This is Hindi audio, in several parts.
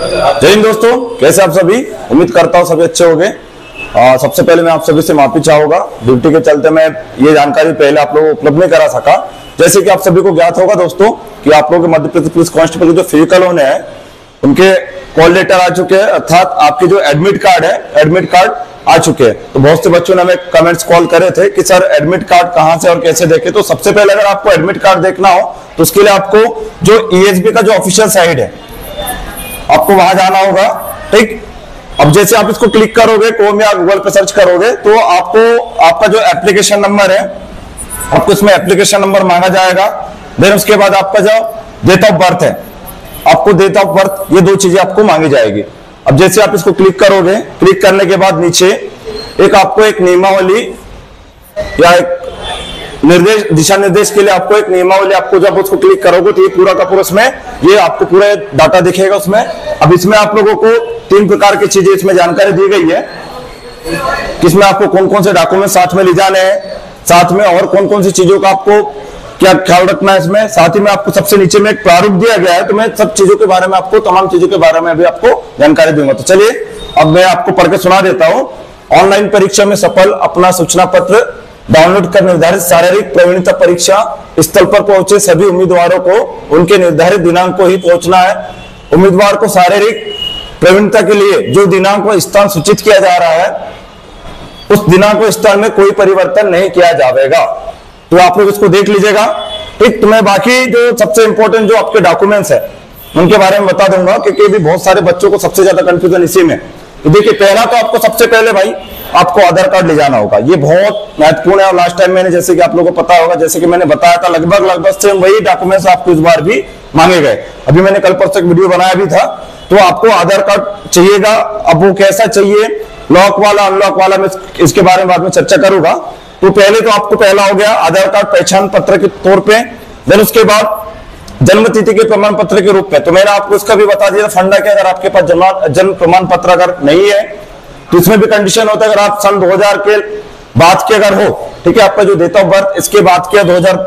जय हिंद दोस्तों, कैसे आप सभी। उम्मीद करता हूँ सभी अच्छे होंगे। सबसे पहले मैं आप सभी से माफी चाहूंगा, ड्यूटी के चलते मैं ये जानकारी पहले आप लोगों को उपलब्ध नहीं करा सका। जैसे कि आप सभी को ज्ञात होगा दोस्तों कि आप लोगों के मध्य प्रदेश पुलिस कांस्टेबल के जो फिजिकल होने हैं उनके कॉल लेटर आ चुके हैं, अर्थात आपके जो एडमिट कार्ड है, एडमिट कार्ड आ चुके हैं। तो बहुत से बच्चों ने हमें कमेंट्स कॉल करे थे कि सर एडमिट कार्ड कहां से और कैसे देखे। तो सबसे पहले अगर आपको एडमिट कार्ड देखना हो तो उसके लिए आपको जो ईएसबी का जो ऑफिशियल साइट है आपको वहां जाना होगा। ठीक, अब जैसे आप इसको क्लिक करोगे, क्रोम या गूगल पे सर्च करोगे तो आपको आपका जो एप्लीकेशन नंबर है आपको इसमें एप्लीकेशन नंबर मांगा जाएगा। देन उसके बाद आपका जो डेट ऑफ बर्थ है, आपको डेट ऑफ बर्थ, ये दो चीजें आपको मांगी जाएगी। अब जैसे आप इसको क्लिक करोगे, क्लिक करने के बाद नीचे एक आपको एक नियमावली या एक निर्देश, दिशा निर्देश के लिए आपको एक नियमावली, आपको जब उसको क्लिक करोगे तो ये पूरा का पूरा इसमें ये आपको पूरा डाटा दिखेगा उसमें। अब इसमें आप लोगों को 3 प्रकार की चीजें इसमें जानकारी दी गई है, किसमें आपको कौन कौन से डॉक्यूमेंट साथ में ले जाने हैं, साथ में और कौन कौन सी चीजों का आपको क्या ख्याल रखना है इसमें। साथ ही में आपको सबसे नीचे में एक प्रारूप दिया गया है, तो मैं सब चीजों के बारे में आपको, तमाम चीजों के बारे में अभी आपको जानकारी दूंगा। तो चलिए अब मैं आपको पढ़ के सुना देता हूं। ऑनलाइन परीक्षा में सफल, अपना सूचना पत्र डाउनलोड कर निर्धारित शारीरिक प्रवीणता परीक्षा स्थल पर पहुंचे सभी उम्मीदवारों को उनके निर्धारित दिनांक को ही पहुंचना है। उम्मीदवार को शारीरिक प्रवीणता के लिए जो दिनांक व स्थान सूचित किया जा रहा है उस दिनांक व स्थान में कोई परिवर्तन नहीं किया जाएगा। तो आप लोग इसको देख लीजिएगा। ठीक, तो मैं बाकी जो सबसे इंपॉर्टेंट जो आपके डॉक्यूमेंट्स है उनके बारे में बता दूंगा, क्योंकि भी बहुत सारे बच्चों को सबसे ज्यादा कंफ्यूजन इसी में। तो देखिए, पहला तो आपको सबसे पहले भाई आपको आधार कार्ड ले जाना होगा, ये बहुत महत्वपूर्ण है। और लास्ट टाइम मैंने, जैसे कि आप लोगों को पता होगा, जैसे कि मैंने बताया था, लगभग सेम वही डॉक्यूमेंट्स आपको इस बार भी मांगे गए। अभी मैंने कल परसों एक वीडियो बनाया भी था। तो आपको आधार कार्ड चाहिएगा। अब वो कैसा चाहिए, लॉक वाला, अनलॉक वाला, मैं इसके बारे में बाद में चर्चा करूंगा। तो पहले तो आपको पहला हो गया आधार कार्ड पहचान पत्र के तौर पे। देन उसके बाद जन्म तिथि के प्रमाण पत्र के रूप में, तो मैंने आपको इसका भी बता दिया फंडा कि अगर आपके पास जन्म प्रमाण पत्र अगर नहीं है तो इसमें भी कंडीशन होता है, अगर आप सन 2000 के बाद के अगर हो, ठीक है, आपका जो डेट ऑफ बर्थ इसके बाद के 2000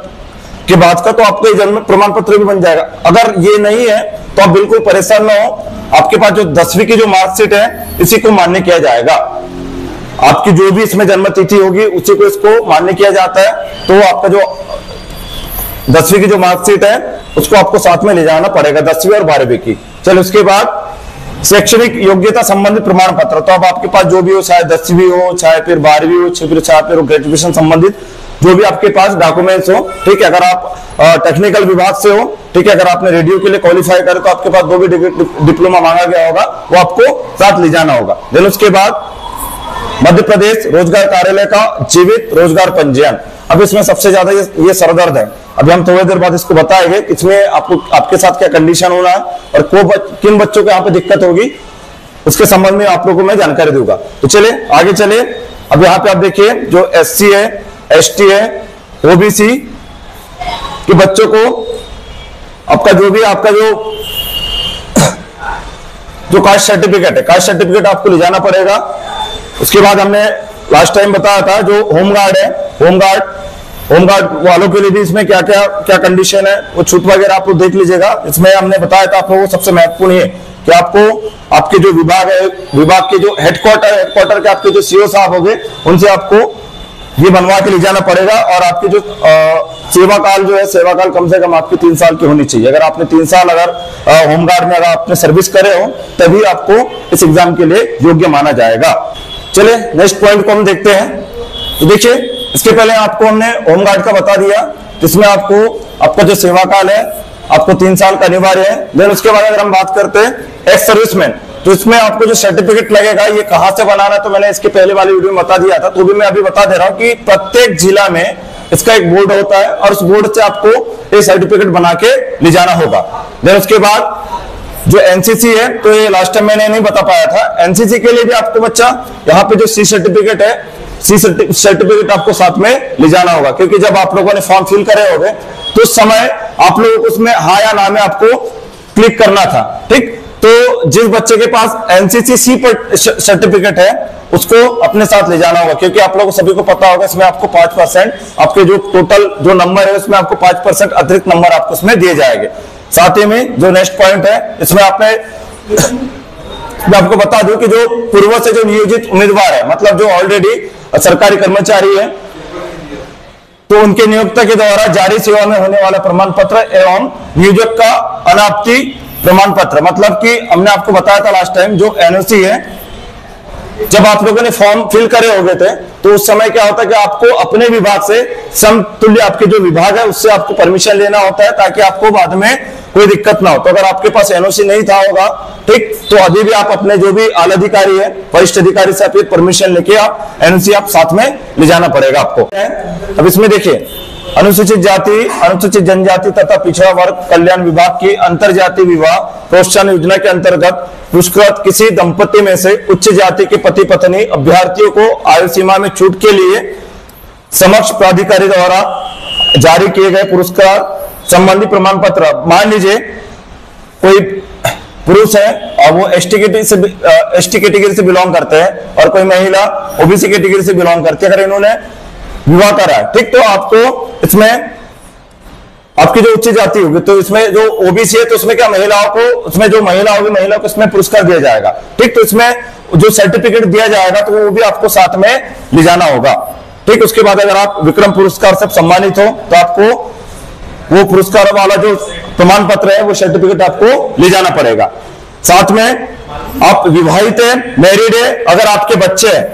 के बाद का, तो आपको जन्म प्रमाण पत्र भी बन जाएगा। अगर ये नहीं है तो आप बिल्कुल परेशान ना हो, आपके पास जो 10वीं की जो मार्कशीट है इसी को मान्य किया जाएगा। आपकी जो भी इसमें जन्म तिथि होगी उसी को इसको मान्य किया जाता है। तो आपका जो 10वीं की जो मार्कशीट है उसको आपको साथ में ले जाना पड़ेगा, 10वीं और 12वीं की। चलो, उसके बाद शैक्षणिक योग्यता संबंधित प्रमाण पत्र, तो अब आपके पास जो भी हो, चाहे 10वीं हो, चाहे फिर 12वीं हो, चाहे फिर ग्रेजुएशन संबंधित जो भी आपके पास डॉक्यूमेंट्स हो। ठीक है, अगर आप टेक्निकल विभाग से हो, ठीक है, अगर आपने रेडियो के लिए क्वालिफाई करे तो आपके पास जो भी डिप्लोमा मांगा गया होगा वो आपको साथ ले जाना होगा। देन उसके बाद मध्य प्रदेश रोजगार कार्यालय का जीवित रोजगार पंजीयन। अब इसमें सबसे ज्यादा ये सरदर्द है। अभी हम थोड़ी देर बाद इसको बताएंगे इसमें आपको आपके साथ क्या कंडीशन होना है और किन बच्चों को यहाँ पे दिक्कत होगी, उसके संबंध में आप लोगों को मैं जानकारी दूंगा। तो चले आगे चले। अब यहाँ पे आप देखिए, जो SC है, ST है, OBC के बच्चों को आपका जो भी आपका जो कास्ट सर्टिफिकेट है, कास्ट सर्टिफिकेट आपको ले जाना पड़ेगा। उसके बाद हमने लास्ट टाइम बताया था जो होमगार्ड है, होमगार्ड वालों के लिए भी इसमें क्या क्या कंडीशन है, वो छूट वगैरह आप लोग देख लीजिएगा। इसमें हमने बताया था आप लोगों को सबसे महत्वपूर्ण है कि आपको आपके जो विभाग है, विभाग के जो हेडक्वार्टर के आपके जो CO साहब होंगे उनसे आपको ये बनवा के ले जाना पड़ेगा। और आपकी जो सेवा काल जो है, सेवा काल कम से कम आपकी 3 साल की होनी चाहिए। अगर आपने 3 साल अगर होमगार्ड में अगर आपने सर्विस करे हो तभी आपको इस एग्जाम के लिए योग्य माना जाएगा। चलिए नेक्स्ट पॉइंट को हम देखते हैं। तो देखिए, इसके पहले आपको हमने होमगार्ड का बता दिया, जिसमें आपको आपका जो सेवा काल है आपको 3 साल का अनिवार्य है। देन उसके बाद अगर हम बात करते हैं एक्स सर्विसमैन, तो इसमें आपको जो सर्टिफिकेट लगेगा ये कहां से बनाना है, तो मैंने इसके पहले वाली वीडियो में बता दिया था, तो भी मैं अभी बता दे रहा हूं कि प्रत्येक जिला में इसका एक बोर्ड होता है और उस बोर्ड से आपको ये सर्टिफिकेट बना के ले जाना होगा। देन उसके बाद जो NCC है, तो ये लास्ट टाइम मैंने नहीं बता पाया था, NCC के लिए भी आपको बच्चा यहाँ पे जो C सर्टिफिकेट है, C सर्टिफिकेट आपको साथ में ले जाना होगा, क्योंकि जब आप लोगों ने फॉर्म फिल करे होंगे तो उस समय आप लोगों को उसमें हाँ या ना में आपको क्लिक करना था। ठीक, तो जिस बच्चे के पास NCC C सर्टिफिकेट है उसको अपने साथ ले जाना होगा, क्योंकि आप लोगों को सभी को पता होगा इसमें आपको 5% आपके जो टोटल जो नंबर है उसमें आपको 5% अतिरिक्त नंबर आपको इसमें दिए जाएंगे। साथ ही में जो नेक्स्ट पॉइंट है, इसमें आपने मैं आपको बता दूं कि जो पूर्व से जो नियोजित उम्मीदवार है, मतलब जो ऑलरेडी सरकारी कर्मचारी है, तो उनके नियोक्ता के द्वारा जारी सेवा में होने वाला प्रमाण पत्र एवं नियोजक का अनापत्ति प्रमाण पत्र, मतलब कि हमने आपको बताया था लास्ट टाइम, जो एनओसी है, जब आप लोगों ने फॉर्म फिल करे हो गए थे तो उस समय क्या होता है कि आपको अपने विभाग से समतुल्य आपके जो विभाग है उससे आपको परमिशन लेना होता है, ताकि आपको बाद में कोई दिक्कत ना हो। तो अगर आपके पास एनओसी नहीं था होगा, ठीक, तो अभी भी आप अपने जो भी आला अधिकारी है, वरिष्ठ अधिकारी से आप परमिशन लेके आप एनओसी आप साथ में ले जाना पड़ेगा आपको। अब इसमें देखिए, अनुसूचित जाति, अनुसूचित जनजाति तथा पिछड़ा वर्ग कल्याण विभाग की अंतरजाति विवाह प्रोत्साहन योजना के अंतर्गत पुरस्कृत किसी दंपति में से उच्च जाति के पति पत्नी अभ्यर्थियों को आयु सीमा में छूट के लिए समक्ष प्राधिकारी द्वारा जारी किए गए पुरस्कार संबंधी प्रमाण पत्र, मान लीजिए कोई पुरुष है और वो एसटी कैटेगरी से बिलोंग करते हैं और कोई महिला ओबीसी कैटेगरी से बिलोंग करती है, अगर इन्होंने विवाह करा है, ठीक, तो आपको इसमें आपकी जो उच्च जाति होगी, तो इसमें जो ओबीसी है तो उसमें क्या महिलाओं को, उसमें जो महिला होगी महिला को इसमें पुरस्कार दिया जाएगा, ठीक, तो इसमें जो सर्टिफिकेट दिया जाएगा तो वो भी आपको साथ में ले जाना होगा, ठीक। उसके बाद अगर आप विक्रम पुरस्कार से सम्मानित हो तो आपको वो पुरस्कार वाला जो प्रमाण पत्र है, वो सर्टिफिकेट आपको ले जाना पड़ेगा। साथ में आप विवाहित है, मैरिड है, अगर आपके बच्चे हैं,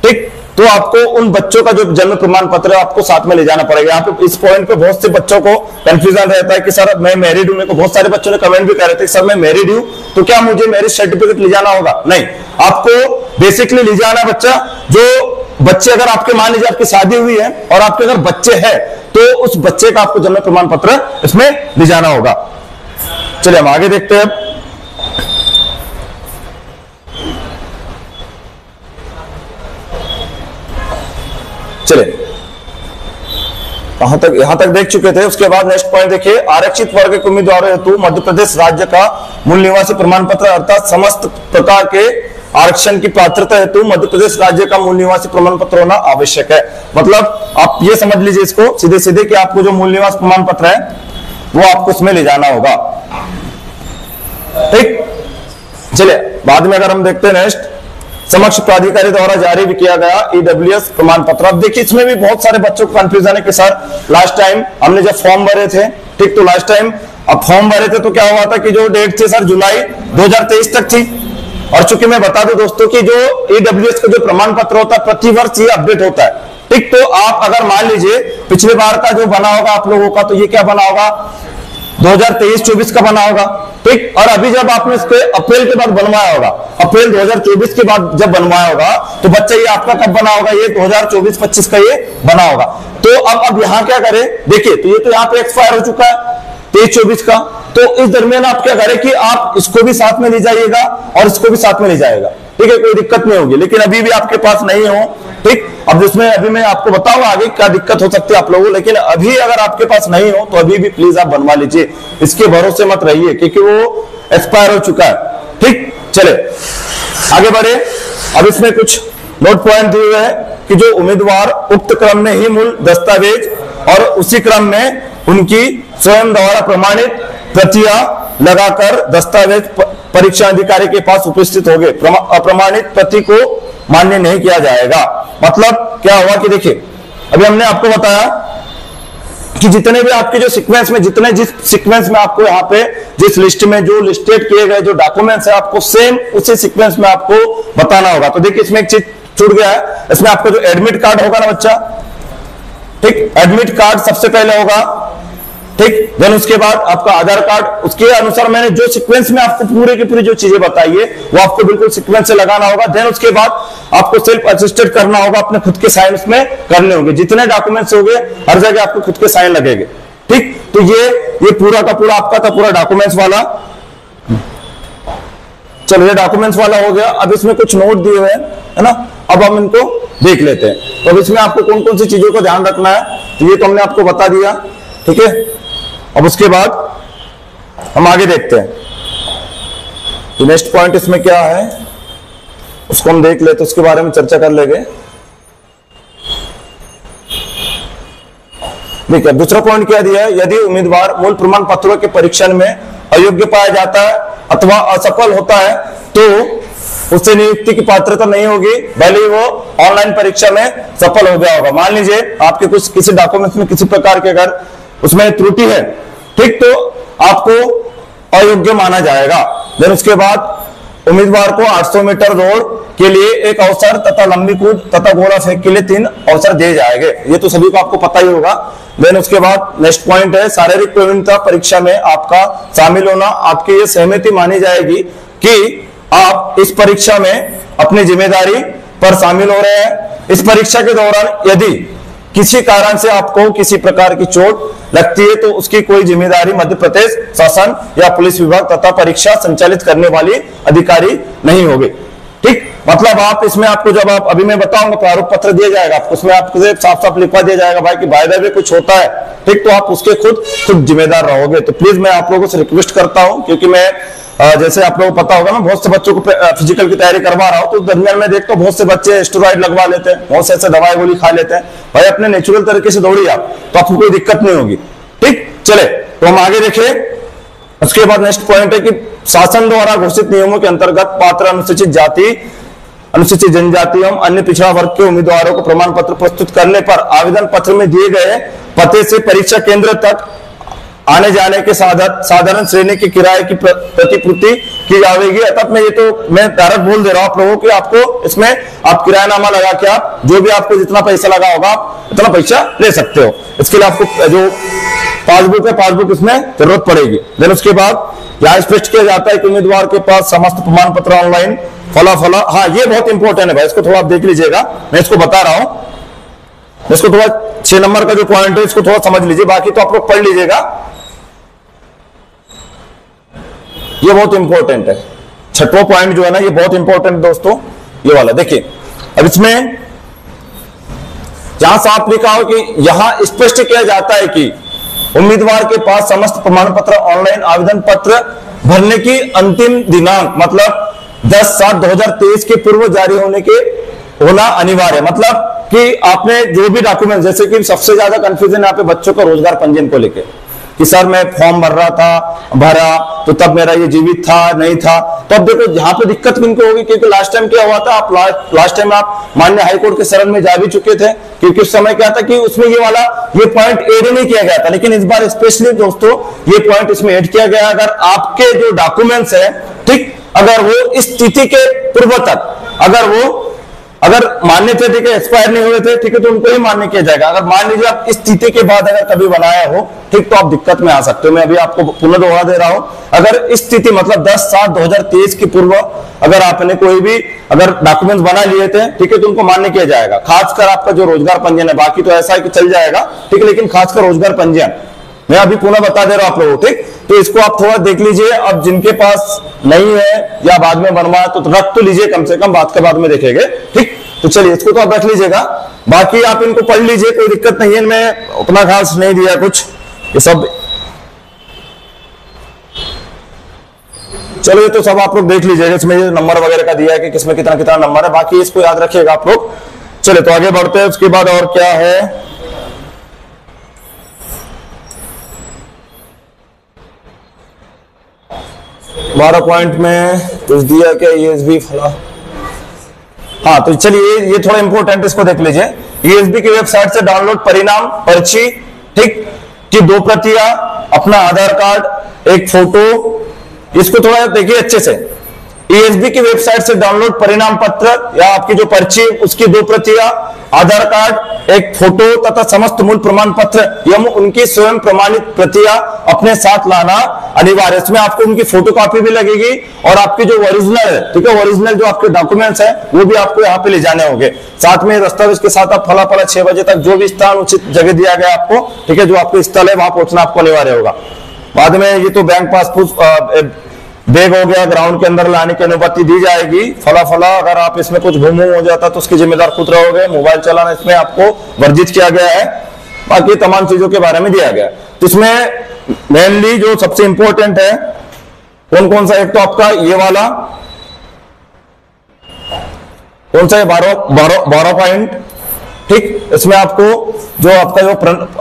ठीक, तो आपको उन बच्चों का जो जन्म प्रमाण पत्र है आपको साथ में ले जाना पड़ेगा। यहाँ पे इस पॉइंट पे बहुत से बच्चों को कंफ्यूजन रहता है कि सर मैं मैरिड हूं, मेरे को बहुत सारे बच्चों ने कमेंट भी कर रहे थे सर मैं मैरिड हूं, तो क्या मुझे मैरिज सर्टिफिकेट ले जाना होगा? नहीं, आपको बेसिकली ले जाना बच्चा, जो बच्चे अगर आपके, मान लीजिए आपकी शादी हुई है और आपके अगर बच्चे हैं तो उस बच्चे का आपको जन्म प्रमाण पत्र इसमें ले जाना होगा। चलिए हम आगे देखते हैं। चलिए यहां तक देख चुके थे। उसके बाद नेक्स्ट पॉइंट देखिए, आरक्षित वर्ग के उम्मीदवारों हेतु मध्य प्रदेश राज्य का मूल निवासी प्रमाण पत्र, अर्थात समस्त प्रकार के आरक्षण की पात्रता हेतु मध्य प्रदेश राज्य का मूल निवासी प्रमाण पत्र होना आवश्यक है। मतलब आप ये समझ लीजिए इसको सीधे सीधे कि आपको जो मूल निवास प्रमाण पत्र है वो आपको उसमें ले जाना होगा, ठीक। चलिए बाद में अगर हम देखते हैं नेक्स्ट, समक्ष प्राधिकारी द्वारा जारी भी किया गया ईडब्ल्यूएस प्रमाण पत्र। अब देखिए इसमें भी बहुत सारे बच्चों को कंफ्यूजन है कि सर लास्ट टाइम हमने जब फॉर्म भरे थे, ठीक, तो लास्ट टाइम अब फॉर्म भरे थे तो क्या हुआ था कि जो डेट थी सर जुलाई 2023 तक थी, और चूंकि मैं बता दूं दोस्तों कि जो ईडब्ल्यूएस का जो प्रमाण पत्र होता है प्रतिवर्ष ये अपडेट होता है, ठीक। तो आप अगर मान लीजिए पिछले बार का जो बना होगा आप लोगों का, तो ये क्या बना होगा 2023-24 का बना होगा, ठीक। और अभी जब आपने इसके अप्रैल के बाद बनवाया होगा, अप्रैल 2024 के बाद जब बनवाया होगा तो बच्चा ये आपका कब बना होगा, ये 2024-25 का ये बना होगा। तो अब यहाँ क्या करें, देखिए तो ये तो यहाँ पे एक्सपायर हो चुका है 23-24 का, तो इस दरमियान आप क्या करें कि आप इसको भी साथ में ले जाइएगा और इसको भी साथ में ले जाएगा, ठीक है, कोई दिक्कत नहीं होगी। लेकिन अभी भी आपके पास नहीं हो, ठीक, अब जिसमें अभी मैं आपको बताऊंगा आगे क्या दिक्कत हो सकती है आप लोगों, लेकिन अभी अगर आपके पास नहीं हो तो अभी भी प्लीज आप बनवा लीजिए, इसके भरोसे मत रहिए क्योंकि वो एक्सपायर हो चुका है, ठीक। चले आगे बढ़े। अब इसमें कुछ नोट पॉइंट दिए हुए हैं कि जो उम्मीदवार उक्त क्रम में ही मूल दस्तावेज और उसी क्रम में उनकी स्वयं द्वारा प्रमाणित प्रतियां लगाकर दस्तावेज परीक्षा अधिकारी के पास उपस्थित होंगे, अप्रमाणित प्रति को मान्य नहीं किया जाएगा। मतलब क्या हुआ कि देखिए अभी हमने आपको बताया कि जितने भी आपके जो सीक्वेंस में, जितने जिस सीक्वेंस में आपको यहाँ पे जिस लिस्ट में जो लिस्टेड किए गए जो डॉक्यूमेंट्स है आपको सेम उसी सीक्वेंस में आपको बताना होगा। तो देखिए इसमें एक चीज छूट गया है, इसमें आपका जो एडमिट कार्ड होगा ना बच्चा, ठीक, एडमिट कार्ड सबसे पहले होगा, ठीक, देन उसके बाद आपका आधार कार्ड, उसके अनुसार मैंने जो सीक्वेंस में आपको पूरे की पूरी जो चीजें बताई है वो आपको बिल्कुल सीक्वेंस से लगाना होगा। देन उसके बाद आपको सेल्फ असिस्टेड करना होगा, अपने खुद के साइन उसमें करने होंगे, जितने डॉक्यूमेंट्स होंगे हर जगह आपको खुद के साइन लगेंगे, ठीक। तो ये पूरा का पूरा आपका था पूरा डॉक्यूमेंट्स वाला। चलो ये डॉक्यूमेंट्स वाला हो गया। अब इसमें कुछ नोट दिए हुए हैं, है ना, अब हम इनको देख लेते हैं। तो अब इसमें आपको कौन कौन सी चीजों को ध्यान रखना है तो ये तो हमने आपको बता दिया, ठीक है। अब उसके बाद हम आगे देखते हैं तो नेक्स्ट पॉइंट इसमें क्या है उसको हम देख लेते, उसके बारे में चर्चा कर लेंगे। दूसरा पॉइंट क्या दिया है, यदि उम्मीदवार मूल प्रमाण पत्रों के परीक्षण में अयोग्य पाया जाता है अथवा असफल होता है तो उससे नियुक्ति की पात्रता नहीं होगी, भले ही वो ऑनलाइन परीक्षा में सफल हो गया होगा। मान लीजिए आपके कुछ किसी डॉक्यूमेंट्स में किसी प्रकार के अगर उसमें त्रुटि है, ठीक, तो आपको अयोग्य माना जाएगा। देन उसके बाद उम्मीदवार को 800 मीटर दौड़ के लिए एक अवसर तथा लंबी कूद तथा गोला फेंक के लिए 3 अवसर दिए जाएंगे। ये तो सभी को आपको पता ही होगा। देन उसके बाद नेक्स्ट पॉइंट है शारीरिक प्रवीणता परीक्षा में आपका शामिल होना। आपकी ये सहमति मानी जाएगी कि आप इस परीक्षा में अपनी जिम्मेदारी पर शामिल हो रहे हैं। इस परीक्षा के दौरान यदि किसी कारण से आपको किसी प्रकार की चोट लगती है तो उसकी कोई जिम्मेदारी मध्य प्रदेश शासन या पुलिस विभाग तथा परीक्षा संचालित करने वाली अधिकारी नहीं होगी। ठीक, मतलब आप इसमें आपको जब आप अभी मैं बताऊंगा प्रारूप पत्र दिया जाएगा आपको, उसमें आपको साफ साफ लिखवा दिया जाएगा भाई कि बाय द वे कुछ होता है, ठीक, तो आप उसके खुद जिम्मेदार रहोगे। तो प्लीज मैं आप लोगों से रिक्वेस्ट करता हूं, क्योंकि मैं जैसे आप लोगों को पता होगा, मैं बहुत से बच्चों को फिजिकल की तैयारी करवा रहा हूं, तो दरमियान में देखता हूं बहुत से बच्चे स्टेरॉइड लगवा लेते हैं, बहुत से ऐसे दवाई गोली खा लेते हैं। भाई अपने नेचुरल तरीके से दौड़िए आप, तो आपको कोई दिक्कत नहीं होगी। ठीक, चले तो हम आगे देखें। उसके बाद नेक्स्ट पॉइंट है कि शासन द्वारा घोषित नियमों के अंतर्गत पात्र अनुसूचित जाति, अनुसूचित जनजाति एवं अन्य पिछड़ा वर्ग के उम्मीदवारों को प्रमाण पत्र प्रस्तुत करने पर आवेदन पत्र में दिए गए पते से परीक्षा केंद्र तक आने जाने के साधारण श्रेणी के किराए की प्रतिपूर्ति की जाएगी। अर्थात मैं ये तो मैं डायरेक्ट बोल दे रहा हूं आप लोगों कि आपको इसमें आप किरायानामा लगा के आप जो भी आपको जितना पैसा लगा होगा आप इतना पैसा ले सकते हो। इसके लिए आपको जो पासबुक है, पासबुक इसमें जरूरत पड़ेगी। देन उसके बाद यहाँ स्पष्ट किया जाता है कि उम्मीदवार के पास समस्त प्रमाण पत्र ऑनलाइन फला। हाँ, ये बहुत इंपॉर्टेंट है भाई, इसको थोड़ा आप देख लीजिएगा, मैं इसको बता रहा हूं। इसको थोड़ा 6 नंबर का जो पॉइंट है इसको थोड़ा समझ लीजिए, बाकी तो आप लोग पढ़ लीजिएगा। ये बहुत इंपॉर्टेंट है, 6वां पॉइंट जो है ना ये बहुत इंपॉर्टेंट दोस्तों, ये वाला देखिए। अब इसमें जहां साफ लिखा हो कि यहां स्पष्ट किया जाता है कि उम्मीदवार के पास समस्त प्रमाण पत्र ऑनलाइन आवेदन पत्र भरने की अंतिम दिनांक मतलब 10/7/2023 के पूर्व जारी होना अनिवार्य। मतलब कि आपने जो भी डॉक्यूमेंट, जैसे कि सबसे ज्यादा कंफ्यूजन यहाँ पे बच्चों का रोजगार पंजीयन को लेकर कि सर मैं फॉर्म भर रहा था, भरा तो तब मेरा ये जीवित था नहीं था। तो अब देखो यहाँ पे दिक्कत किनको होगी, क्योंकि लास्ट टाइम क्या हुआ था, आप लास्ट टाइम आप माननीय हाईकोर्ट के शरण में जा भी चुके थे, क्योंकि उस समय क्या था कि उसमें ये पॉइंट ऐड नहीं किया गया था, लेकिन इस बार स्पेशली दोस्तों ये पॉइंट इसमें ऐड किया गया। अगर आपके जो डॉक्यूमेंट्स है, ठीक, अगर वो इस तिथि के पूर्व तक अगर मान्य थे, ठीक है, एक्सपायर नहीं हुए थे, ठीक है, तो उनको ही मान्य किया जाएगा। अगर मान लीजिए आप इस तिथि के बाद अगर कभी बनाया हो, ठीक, तो आप दिक्कत में आ सकते हो। मैं अभी आपको पुनः दोहरा दे रहा हूं, अगर इस तिथि मतलब 10/7/2023 के पूर्व अगर आपने कोई भी अगर डॉक्यूमेंट्स बना लिए थे, ठीक है, तो उनको मान्य किया जाएगा। खासकर आपका जो रोजगार पंजीयन है, बाकी तो ऐसा है कि चल जाएगा, ठीक है, लेकिन खासकर रोजगार पंजीयन मैं अभी पुनः बता दे रहा हूं आप लोगों को, ठीक, तो इसको आप थोड़ा देख लीजिए। अब जिनके पास नहीं है या बाद में बनवाया तो रख तो लीजिए, कम से कम बात के बाद में देखेंगे, ठीक। तो चलिए इसको तो आप रख लीजिएगा, बाकी आप इनको पढ़ लीजिए, कोई दिक्कत नहीं है, मैं उतना खास नहीं दिया कुछ, ये सब चलिए तो सब आप लोग देख लीजिएगा। इसमें ये नंबर वगैरह का दिया है कि किसमें कितना कितना नंबर है, बाकी इसको याद रखिएगा आप लोग। चलिए तो आगे बढ़ते हैं। उसके बाद और क्या है, बारह पॉइंट में कुछ दिया क्या, ईएसबी फला। हाँ तो चलिए ये थोड़ा इंपॉर्टेंट, इसको देख लीजिए। ईएसबी की वेबसाइट से डाउनलोड परिणाम पर्ची, ठीक, की 2 प्रतियां, अपना आधार कार्ड, एक फोटो, इसको थोड़ा देखिए अच्छे से। ईएसबी की वेबसाइट से डाउनलोड परिणाम पत्र या आपकी जो पर्ची उसकी 2 प्रतियां, आधार कार्ड, एक फोटो तथा समस्त मूल प्रमाण पत्र एवं उनकी स्वयं प्रमाणित प्रतियां अपने साथ लाना अनिवार्य। इसमें आपको उनकी फोटोकॉपी भी लगेगी और आपकी जो ओरिजिनल है, ठीक है, ओरिजिनल जो आपके डॉक्यूमेंट्स है वो भी आपको यहाँ पे ले जाने होंगे। साथ में दस्तावेज के साथ आप फला 6 बजे तक जो भी स्थान उचित जगह दिया गया आपको, ठीक है, जो आपको स्थल है वहां पहुंचना आपको अनिवार्य होगा। बाद में ये तो बैंक पासबुक बैग हो गया, ग्राउंड के अंदर लाने की अनुमति दी जाएगी। फला अगर आप इसमें कुछ घूम हो जाता तो उसकी जिम्मेदार खुद रहोगे। मोबाइल चलाना इसमें आपको वर्जित किया गया है, बाकी तमाम चीजों के बारे में दिया गया है। तो इसमें मेनली जो सबसे इंपॉर्टेंट है कौन सा, एक तो आपका ये वाला कौन सा है 12 पॉइंट, ठीक, इसमें आपको जो आपका जो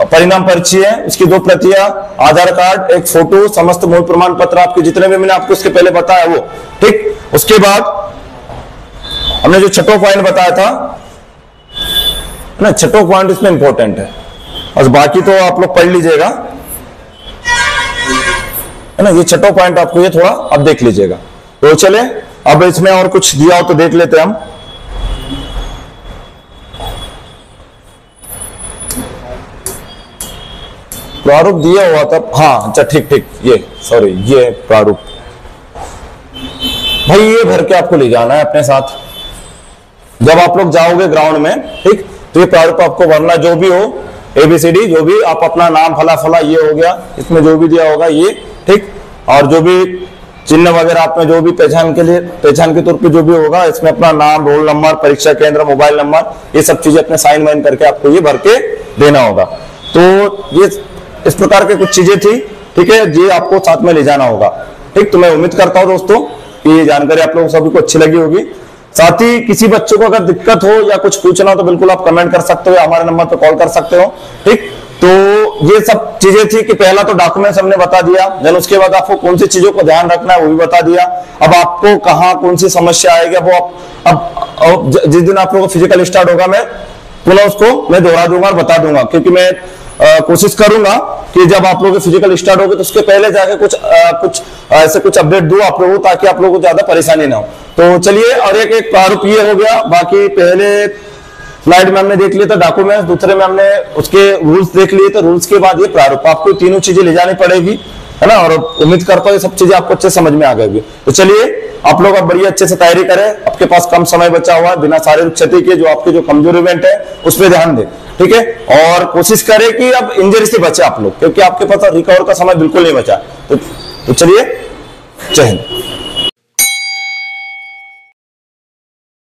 परिणाम पर्ची है उसकी 2 प्रतियां, आधार कार्ड, एक फोटो, समस्त मूल प्रमाण पत्र आपके जितने भी मैंने आपको इसके पहले बताया वो। ठीक, उसके बाद हमने जो छठवां पॉइंट बताया था ना, छठवां पॉइंट इसमें इंपॉर्टेंट है और बाकी तो आप लोग पढ़ लीजिएगा, है ना। ये छठवां पॉइंट आपको ये थोड़ा अब देख लीजिएगा। तो चले अब इसमें और कुछ दिया हो तो देख लेते हैं हम। प्रारूप दिया हुआ था, हाँ अच्छा ठीक ठीक, ये सॉरी ये प्रारूप भाई ये भर के आपको ले जाना है अपने साथ जब आप लोग जाओगे ग्राउंड में। ठीक, तो ये प्रारूप आपको भरना, जो भी हो ABCD, जो भी आप अपना नाम फला फला ये हो गया, इसमें जो भी दिया होगा ये। ठीक, और जो भी चिन्ह वगैरह आपने जो भी पहचान के तौर पे जो भी होगा, इसमें अपना नाम, रोल नंबर, परीक्षा केंद्र, मोबाइल नंबर, ये सब चीजें अपने साइन वाइन करके आपको ये भर के देना होगा। तो ये इस प्रकार के कुछ चीजें थी। ठीक है, ये आपको साथ में ले जाना होगा। ठीक, तो मैं उम्मीद करता हूं दोस्तों कि ये जानकारी आप लोगों सभी को अच्छी लगी होगी। साथ ही किसी बच्चों को अगर दिक्कत हो या कुछ पूछना हो तो बिल्कुल आप कमेंट कर सकते हो या हमारे नंबर पर कॉल कर सकते हो। ठीक, तो ये सब चीजें थी कि पहला तो डॉक्यूमेंट्स हमने बता दिया, देन उसके बाद आपको कौन सी चीजों को ध्यान रखना है वो भी बता दिया। अब आपको कहाँ कौन सी समस्या आएगी वो अब जिस दिन आप लोगों को फिजिकल स्टार्ट होगा मैं पुनः उसको मैं दोहरा दूंगा और बता दूंगा, क्योंकि मैं कोशिश करूंगा कि जब आप लोगों के फिजिकल स्टार्ट होगी तो उसके पहले जाके कुछ ऐसे कुछ अपडेट दूं आप लोगों को, ताकि आप लोगों को ज्यादा परेशानी ना हो। तो चलिए, और एक प्रारूप ये हो गया। बाकी पहले स्लाइड में हमने देख लिया था डॉक्यूमेंट्स, दूसरे में हमने उसके रूल्स देख लिए, तो रूल्स के बाद ये प्रारूप, आपको तीनों चीजें ले जानी पड़ेगी, है ना। और उम्मीद करता हूँ ये सब चीजें आपको अच्छे समझ में आ गई। तो चलिए, आप लोग अब बड़ी अच्छे से तैयारी करें, आपके पास कम समय बचा हुआ है, बिना शारीरिक क्षति के जो आपके जो कमजोर इवेंट है उस पर ध्यान दें। ठीक है, और कोशिश करें कि अब इंजरी से बचे आप लोग, क्योंकि आपके पास रिकवर का समय बिल्कुल नहीं बचा। तो चलिए, जय हिंद।